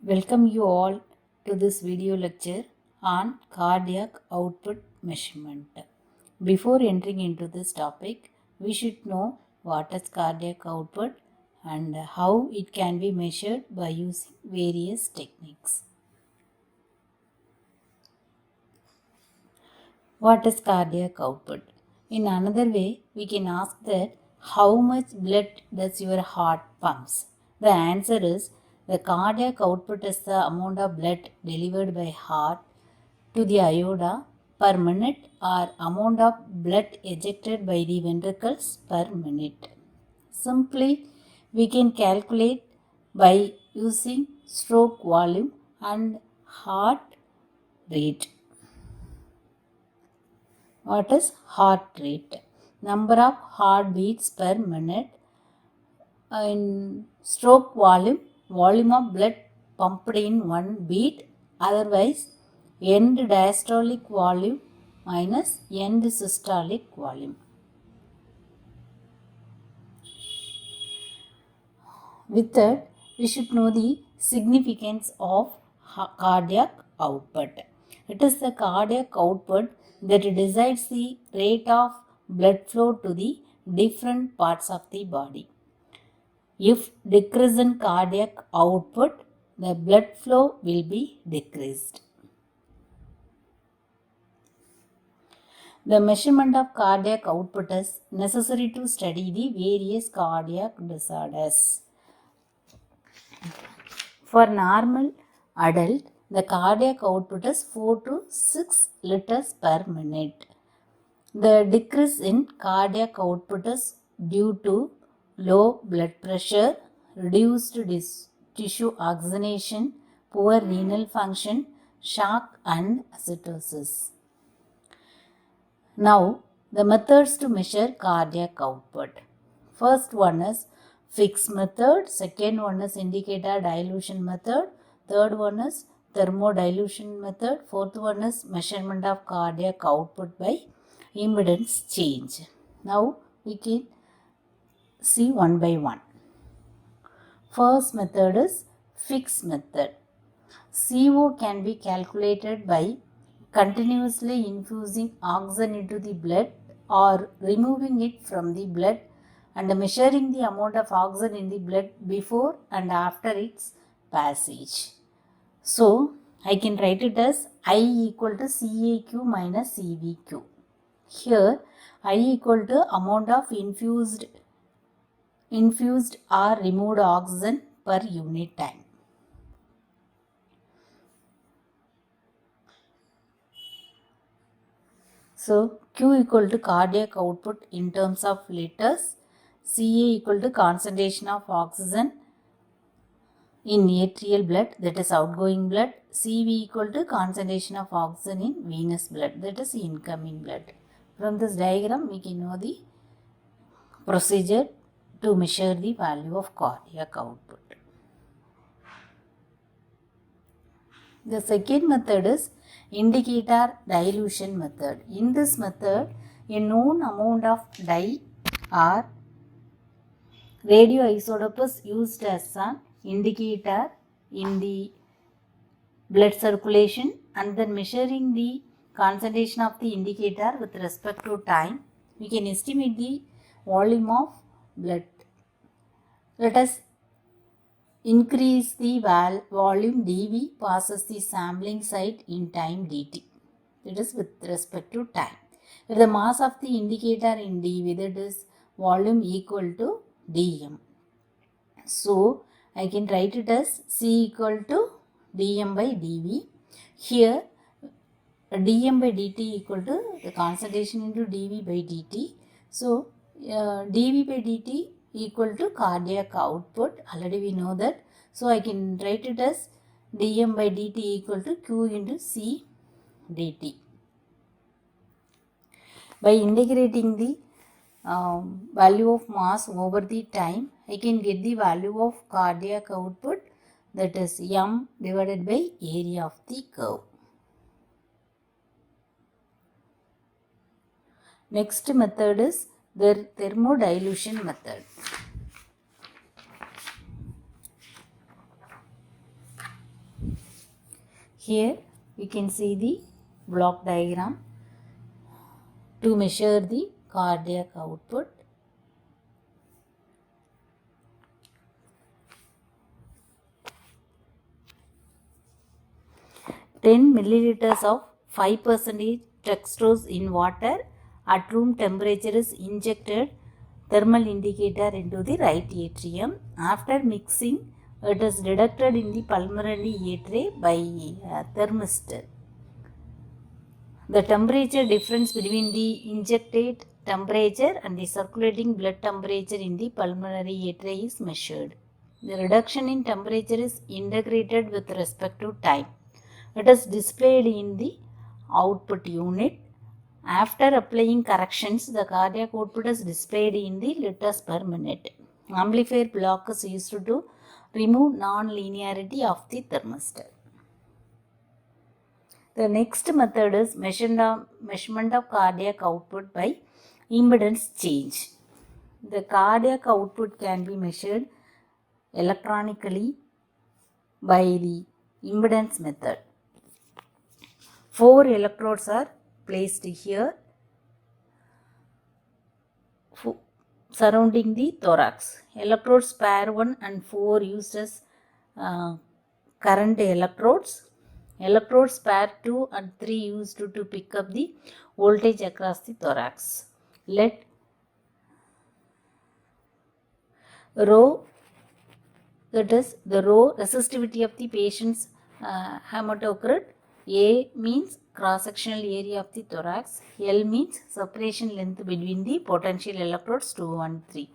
Welcome you all to this video lecture on cardiac output measurement. Before entering into this topic, we should know what is cardiac output and how it can be measured by using various techniques. What is cardiac output? In another way, we can ask that how much blood does your heart pumps? The answer is the cardiac output is the amount of blood delivered by heart to the aorta per minute or amount of blood ejected by the ventricles per minute. Simply, we can calculate by using stroke volume and heart rate. What is heart rate? Number of heartbeats per minute. In stroke volume, volume of blood pumped in one beat. Otherwise, end diastolic volume minus end systolic volume. With that, we should know the significance of cardiac output. It is the cardiac output that decides the rate of blood flow to the different parts of the body. If decrease in cardiac output, the blood flow will be decreased. The measurement of cardiac output is necessary to study the various cardiac disorders. For normal adult, the cardiac output is 4 to 6 liters per minute. The decrease in cardiac output is due to low blood pressure, reduced tissue oxygenation, poor renal function, shock and acidosis. Now, the methods to measure cardiac output. First one is fixed method, second one is indicator dilution method, third one is Thermo Dilution method, fourth one is measurement of cardiac output by impedance change. Now we can see one by one. First method is fixed method. CO can be calculated by continuously infusing oxygen into the blood or removing it from the blood and measuring the amount of oxygen in the blood before and after its passage. So, I can write it as I equal to CAQ minus CVQ. Here, I equal to amount of infused or removed oxygen per unit time. So, Q equal to cardiac output in terms of liters, Ca equal to concentration of oxygen in atrial blood, that is outgoing blood, Cv equal to concentration of oxygen in venous blood, that is incoming blood. From this diagram, we can know the procedure to measure the value of cardiac output. The second method is indicator dilution method. In this method, a known amount of dye or radioisotope is used as an indicator in the blood circulation, and then measuring the concentration of the indicator with respect to time, we can estimate the volume of blood. Let us increase the volume dV passes the sampling site in time dt. That is with respect to time. If the mass of the indicator in dV, that is volume equal to dm. So, I can write it as C equal to dm by dV. Here, dm by dt equal to the concentration into dV by dt. So, dV by dt equal to cardiac output. Already we know that. So, I can write it as dm by dt equal to Q into C dt. By integrating the value of mass over the time, I can get the value of cardiac output, that is m divided by area of the curve. Next method is the Thermo Dilution method. Here we can see the block diagram to measure the cardiac output. Ten milliliters of 5% dextrose in water at room temperature is injected thermal indicator into the right atrium. After mixing, it is deducted in the pulmonary atria by thermistor. The temperature difference between the injected temperature and the circulating blood temperature in the pulmonary atria is measured. The reduction in temperature is integrated with respect to time. It is displayed in the output unit. After applying corrections, the cardiac output is displayed in the liters per minute. Amplifier block is used to remove non-linearity of the thermistor. The next method is measurement of cardiac output by impedance change. The cardiac output can be measured electronically by the impedance method. 4 electrodes are placed here surrounding the thorax. Electrodes pair 1 and 4 used as current electrodes. Electrodes pair 2 and 3 used to pick up the voltage across the thorax. Let rho, that is the rho resistivity of the patient's hematocrit. A means cross-sectional area of the thorax. L means separation length between the potential electrodes 2 and 3.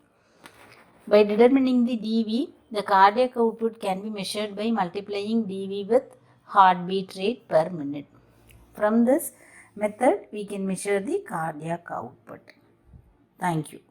By determining the dV, the cardiac output can be measured by multiplying dV with heartbeat rate per minute. From this method, we can measure the cardiac output. Thank you.